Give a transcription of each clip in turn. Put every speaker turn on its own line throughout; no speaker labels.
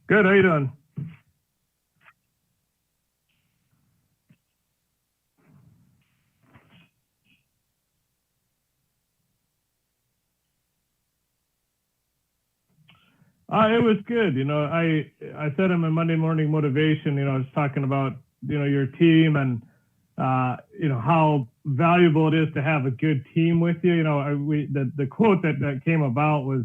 Good. How you doing? It was good. I said in my Monday morning motivation, I was talking about, your team and, how valuable it is to have a good team with you. The quote that came about was,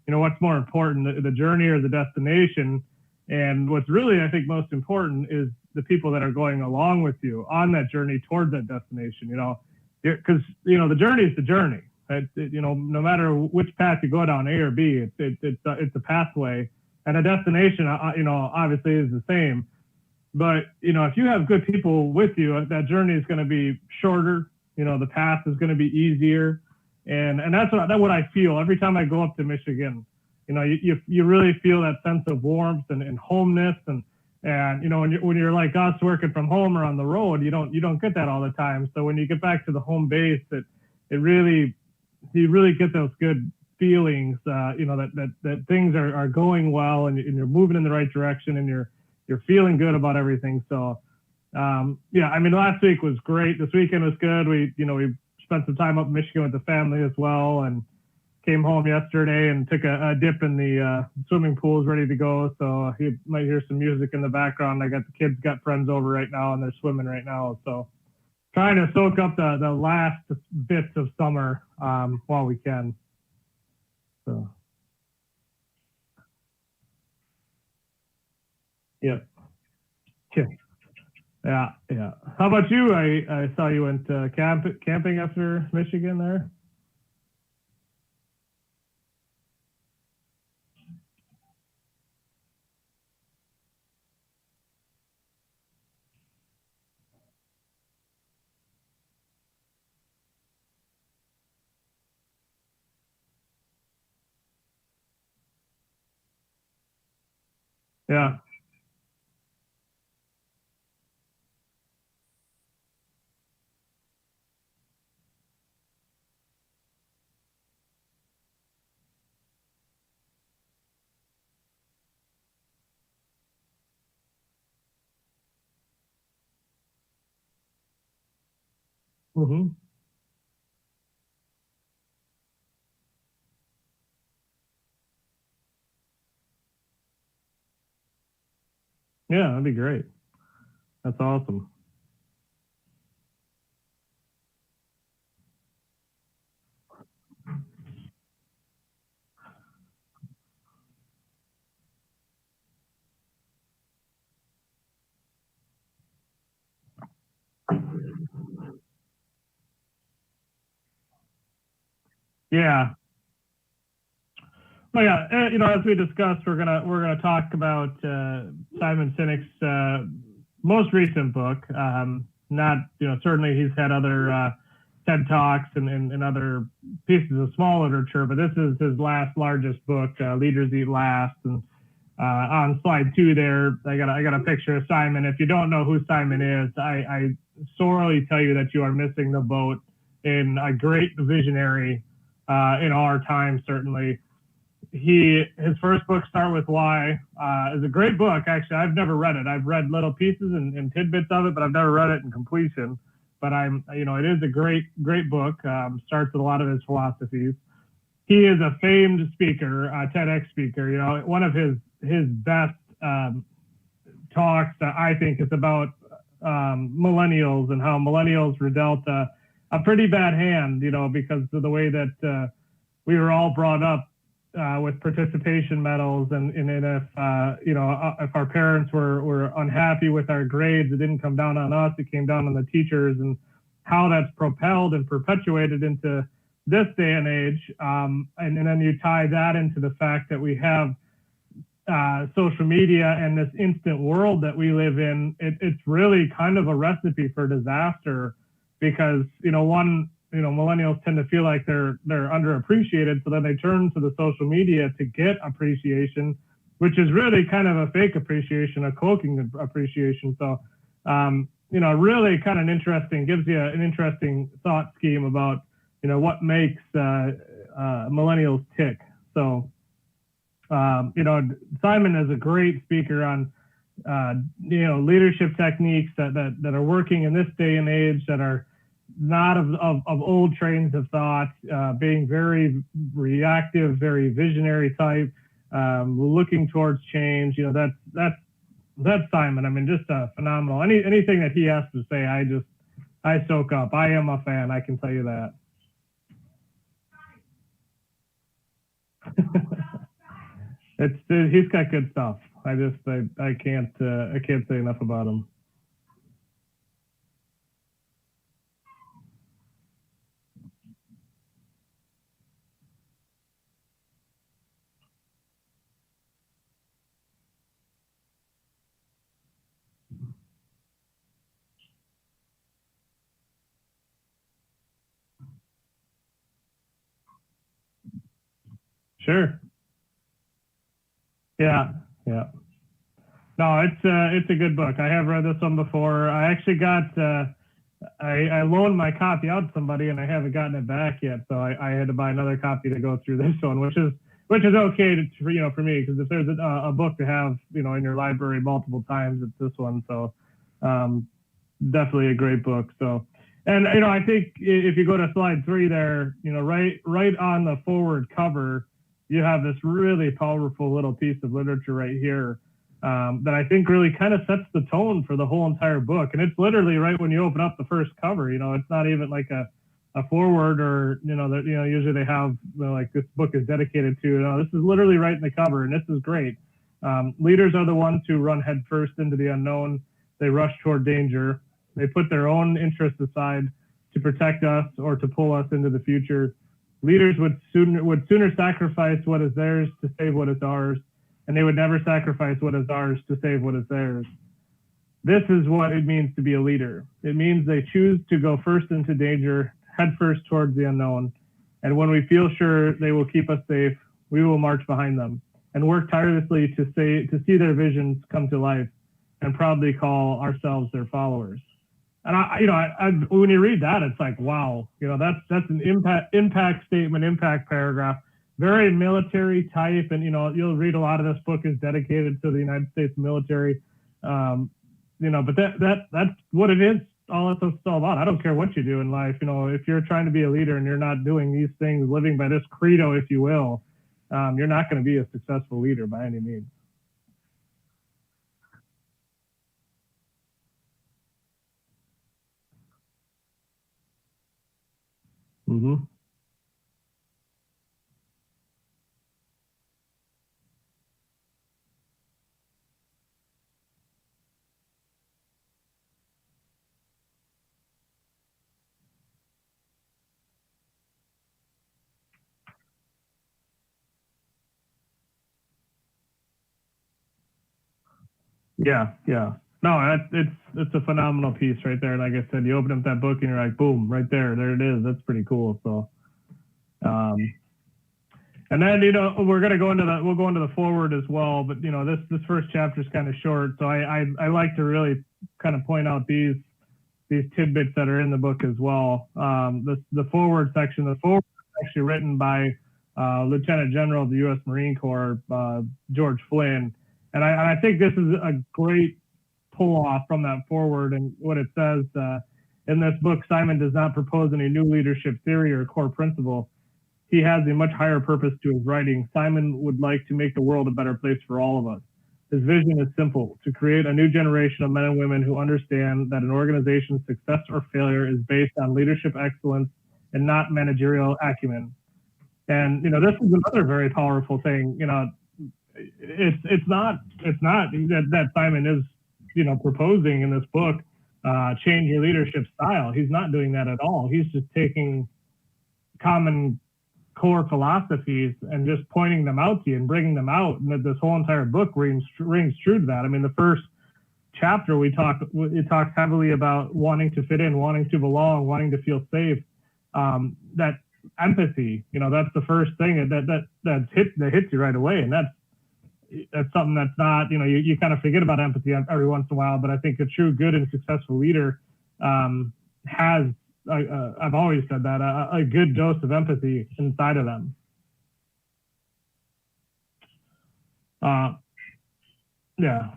what's more important, the journey or the destination? And what's really, I think, most important is the people that are going along with you on that journey towards that destination, because, the journey is the journey. No matter which path you go down, A or B, it's a pathway, and a destination, obviously is the same. But if you have good people with you, that journey is going to be shorter. The path is going to be easier, and that's what I feel every time I go up to Michigan. You really feel that sense of warmth and homeness, and when you're like us working from home or on the road, you don't get that all the time. So when you get back to the home base, you really get those good feelings, that things are going well, and you're moving in the right direction, and you're feeling good about everything. So, last week was great. This weekend was good. We spent some time up in Michigan with the family as well, and came home yesterday and took a dip in the swimming pools, ready to go. So you might hear some music in the background. The kids got friends over right now, and they're swimming right now. So trying to soak up the last bits of summer while we can. So, yeah. Yeah, yeah. How about you? I saw you went camping after Michigan there. Yeah. Hmm. Yeah, that'd be great. That's awesome. Yeah. Well, yeah. As we discussed, we're gonna talk about Simon Sinek's most recent book. Not, certainly he's had other TED Talks and other pieces of small literature, but this is his last largest book, Leaders Eat Last. And on slide 2 there, I got a picture of Simon. If you don't know who Simon is, I sorely tell you that you are missing the boat in a great visionary in our time, certainly. His first book, Start With Why, is a great book. Actually, I've never read it. I've read little pieces and tidbits of it, but I've never read it in completion. But it is a great book. Starts with a lot of his philosophies. He is a famed speaker, TEDx speaker. One of his best talks, I think, is about millennials and how millennials were dealt a pretty bad hand, because of the way that we were all brought up with participation medals, and if our parents were unhappy with our grades, it didn't come down on us, it came down on the teachers, and how that's propelled and perpetuated into this day and age. And then you tie that into the fact that we have social media and this instant world that we live in. It's really kind of a recipe for disaster, because millennials tend to feel like they're underappreciated, so then they turn to the social media to get appreciation, which is really kind of a fake appreciation, a cloaking appreciation. So really kind of gives you an interesting thought scheme about what makes millennials tick. So Simon is a great speaker on leadership techniques that are working in this day and age, that are not of old trains of thought, being very reactive, very visionary type, looking towards change. That's Simon. I mean, just phenomenal. Anything that he has to say, I soak up. I am a fan. I can tell you that. He's got good stuff. I can't say enough about him. Sure. Yeah. Yeah. No, it's a good book. I have read this one before. I actually got I loaned my copy out to somebody, and I haven't gotten it back yet. So I had to buy another copy to go through this one, which is okay for me, because if there's a book to have in your library multiple times, it's this one. So definitely a great book. So, and I think if you go to slide 3 there, right on the forward cover, you have this really powerful little piece of literature right here. That I think really kind of sets the tone for the whole entire book. And it's literally right when you open up the first cover. It's not even like a forward, or usually they have like this book is dedicated to. This is literally right in the cover, and this is great. Leaders are the ones who run headfirst into the unknown. They rush toward danger. They put their own interests aside to protect us or to pull us into the future. Leaders would sooner sacrifice what is theirs to save what is ours, and they would never sacrifice what is ours to save what is theirs. This is what it means to be a leader. It means they choose to go first into danger, head first towards the unknown. And when we feel sure they will keep us safe, we will march behind them and work tirelessly to see their visions come to life, and proudly call ourselves their followers. And when you read that, it's like, wow, that's an impact statement, impact paragraph. Very military type, and you'll read a lot of this book is dedicated to the United States military, but that's what it is. All it's all about. I don't care what you do in life. If you're trying to be a leader and you're not doing these things, living by this credo, if you will, you're not going to be a successful leader by any means. Mm-hmm. Yeah, yeah. No, it's a phenomenal piece right there. Like I said, you open up that book and you're like, boom, right there it is. That's pretty cool. So, um, and then we'll go into the forward as well. But this first chapter is kind of short, so I like to really kind of point out these tidbits that are in the book as well. The forward section, the forward is actually written by Lieutenant General of the U.S. Marine Corps, George Flynn. And I think this is a great pull off from that forward. And what it says in this book, Simon does not propose any new leadership theory or core principle. He has a much higher purpose to his writing. Simon would like to make the world a better place for all of us. His vision is simple: to create a new generation of men and women who understand that an organization's success or failure is based on leadership excellence and not managerial acumen. And this is another very powerful thing. It's not that Simon is proposing in this book change your leadership style. He's not doing that at all. He's just taking common core philosophies and just pointing them out to you and bringing them out. And that this whole entire book rings true to that. I mean, the first chapter it talks heavily about wanting to fit in, wanting to belong, wanting to feel safe. That empathy, that's the first thing that hits you right away, and that's something that's not, you kind of forget about empathy every once in a while. But I think a true good and successful leader has, I've always said that, a good dose of empathy inside of them. Uh, yeah.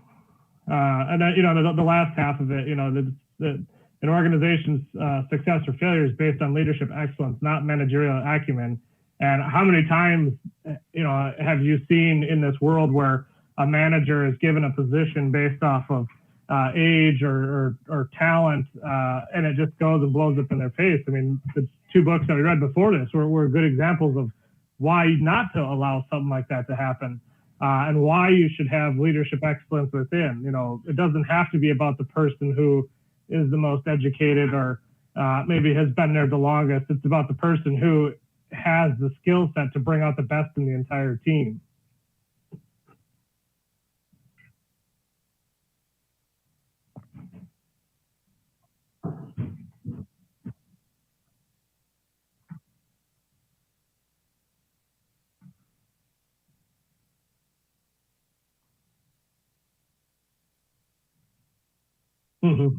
And then, the last half of it, an organization's success or failure is based on leadership excellence, not managerial acumen. And how many times, have you seen in this world where a manager is given a position based off of age or talent, and it just goes and blows up in their face? I mean, the two books that we read before this were good examples of why not to allow something like that to happen. And why you should have leadership excellence within. It doesn't have to be about the person who is the most educated or maybe has been there the longest. It's about the person who has the skill set to bring out the best in the entire team. Mm-hmm.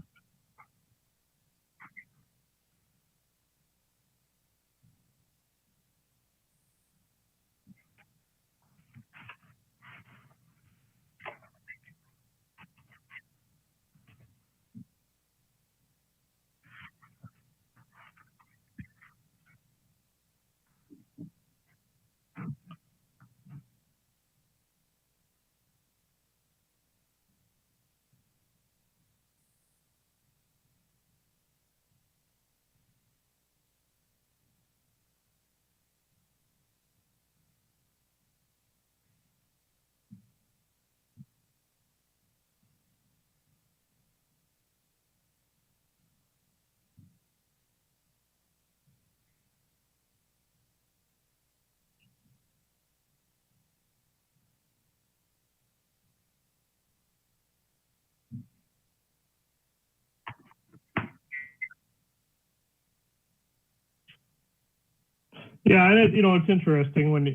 Yeah, and it's interesting when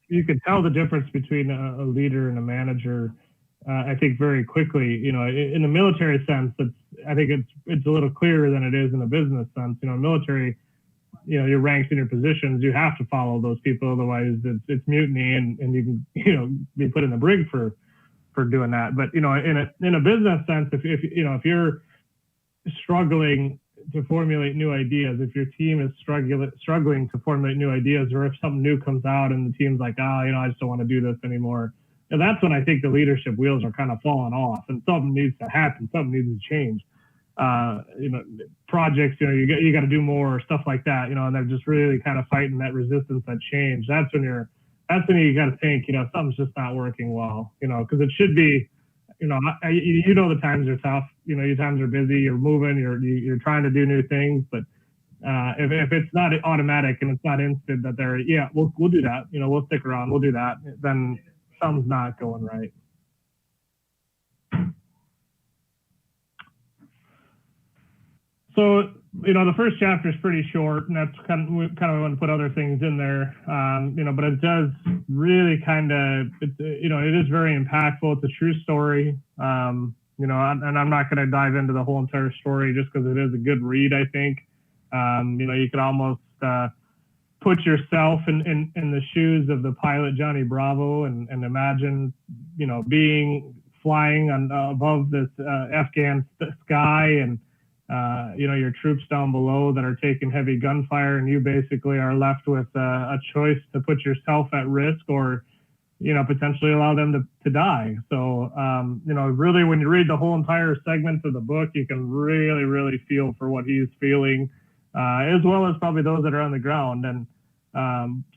you can tell the difference between a leader and a manager. I think very quickly. In a military sense, I think it's a little clearer than it is in a business sense. Military, your ranks and your positions, you have to follow those people, otherwise it's mutiny, and you can be put in the brig for doing that. But in a business sense, if you're struggling to formulate new ideas, if your team is struggling to formulate new ideas, or if something new comes out and the team's like, I just don't want to do this anymore, that's when I think the leadership wheels are kind of falling off, and something needs to happen, something needs to change. Projects, you got to do more, stuff like that, and they're just really kind of fighting that resistance, that change. That's when you got to think, something's just not working well, because it should be, the times are tough, your times are busy, you're moving, you're trying to do new things, but if it's not automatic and it's not instant that we'll do that, we'll stick around, we'll do that, then something's not going right. So, the first chapter is pretty short, and that's kind of want to put other things in there, but it does really it is very impactful. It's a true story, and I'm not going to dive into the whole entire story just because it is a good read, I think. You could almost put yourself in the shoes of the pilot, Johnny Bravo, and imagine, flying above this Afghan sky, and your troops down below that are taking heavy gunfire, and you basically are left with a choice to put yourself at risk or, potentially allow them to die. So, really, when you read the whole entire segment of the book, you can really, really feel for what he's feeling, as well as probably those that are on the ground. And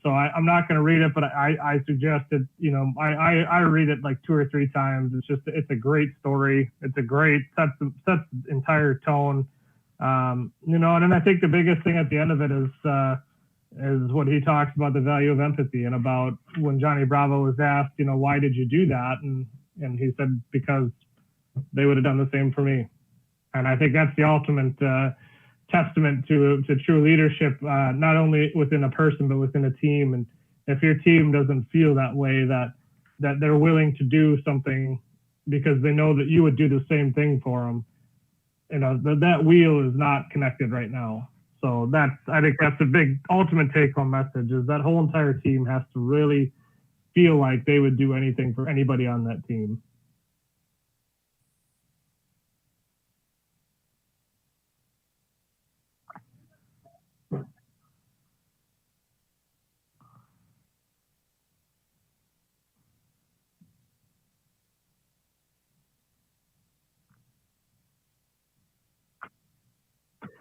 so I'm not going to read it, but I suggest it. I read it like 2 or 3 times. It's a great story. It's a great sets the entire tone. And then I think the biggest thing at the end of it is what he talks about, the value of empathy, and about when Johnny Bravo was asked, why did you do that? And he said, because they would have done the same for me. And I think that's the ultimate testament to true leadership, not only within a person, but within a team. And if your team doesn't feel that way, that they're willing to do something because they know that you would do the same thing for them, that wheel is not connected right now. So I think that's the big ultimate take home message, is that whole entire team has to really feel like they would do anything for anybody on that team.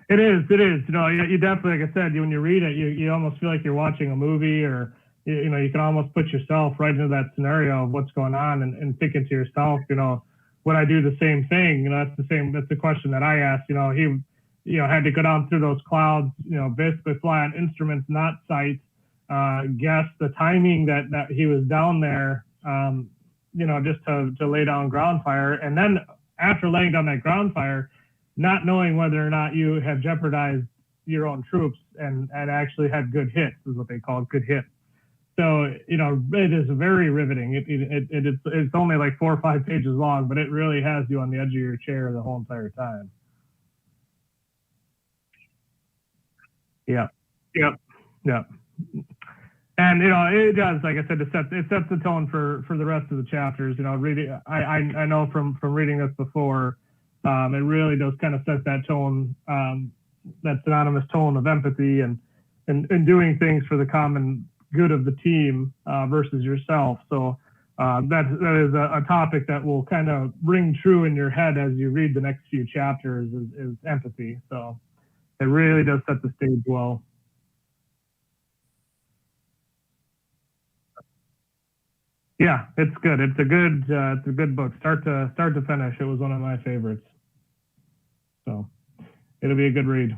It is. It is. You definitely, like I said, when you read it, you almost feel like you're watching a movie, or you can almost put yourself right into that scenario of what's going on, and thinking to yourself, would I do the same thing? That's the question that I asked. He had to go down through those clouds, basically fly on instruments, not sight, guess the timing that he was down there, just to lay down ground fire, and then after laying down that ground fire, not knowing whether or not you have jeopardized your own troops and actually had good hits, is what they call good hits. So, it is very riveting. It's only like 4 or 5 pages long, but it really has you on the edge of your chair the whole entire time. Yeah. Yep. Yeah. And it does, like I said, it sets the tone for the rest of the chapters. Reading, I know from reading this before, it really does kind of set that tone, that synonymous tone of empathy and doing things for the common good of the team versus yourself. So that is a topic that will kind of ring true in your head as you read the next few chapters, is empathy. So it really does set the stage well. Yeah, it's good. It's a good book. Start to finish. It was one of my favorites. So it'll be a good read.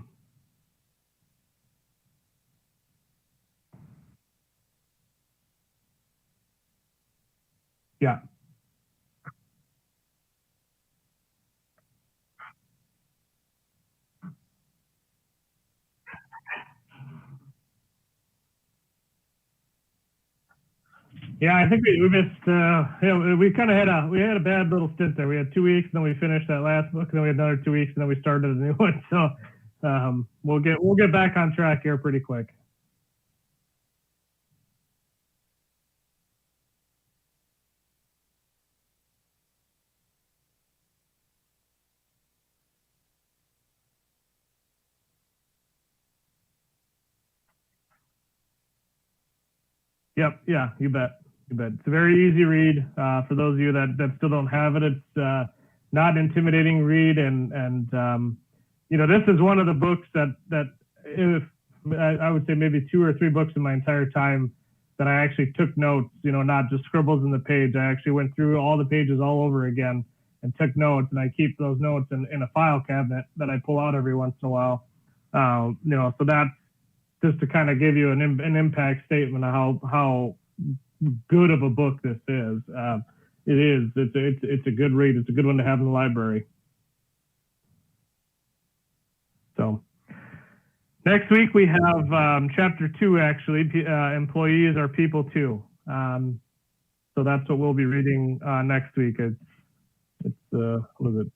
Yeah. Yeah, I think we missed. We kind of had a bad little stint there. We had 2 weeks, and then we finished that last book, and then we had another 2 weeks, and then we started a new one. So we'll get back on track here pretty quick. Yep. Yeah. You bet. You bet. It's a very easy read for those of you that still don't have it. It's not an intimidating read, and this is one of the books that if I would say maybe 2 or 3 books in my entire time that I actually took notes. Not just scribbles in the page. I actually went through all the pages all over again and took notes, and I keep those notes in a file cabinet that I pull out every once in a while. So that's just to kind of give you an impact statement of how good of a book this is. It is. It's a good read. It's a good one to have in the library. So next week we have chapter 2. Actually, employees are people too. So that's what we'll be reading next week. It's what is it?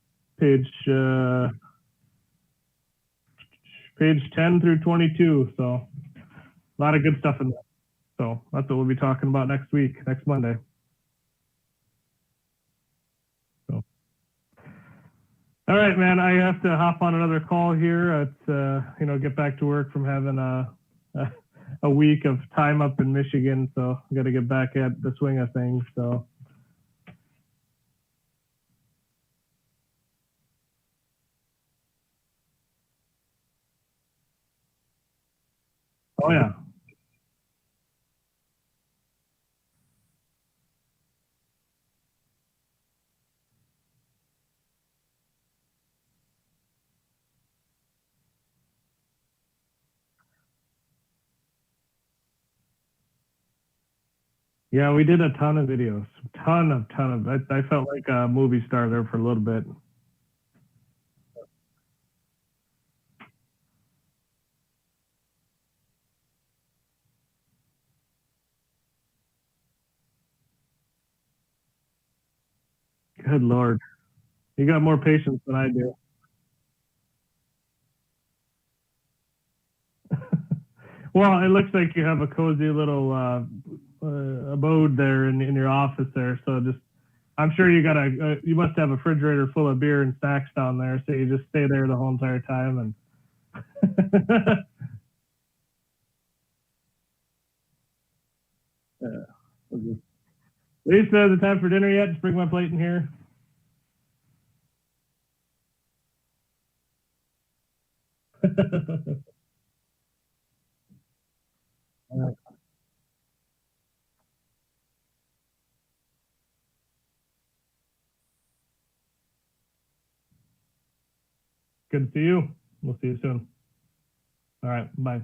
Page 10 through 22. So a lot of good stuff in there. So that's what we'll be talking about next week, next Monday. So, all right, man. I have to hop on another call here. It's get back to work from having a week of time up in Michigan. So I got to get back at the swing of things. So. Oh yeah. Yeah, we did a ton of videos, ton of. I felt like a movie star there for a little bit. Good Lord, you got more patience than I do. Well, it looks like you have a cozy little abode there in your office there. So just, I'm sure you got you must have a refrigerator full of beer and snacks down there. So you just stay there the whole entire time. And Lisa, is it time for dinner yet? Just bring my plate in here. Good to see you. We'll see you soon. All right. Bye.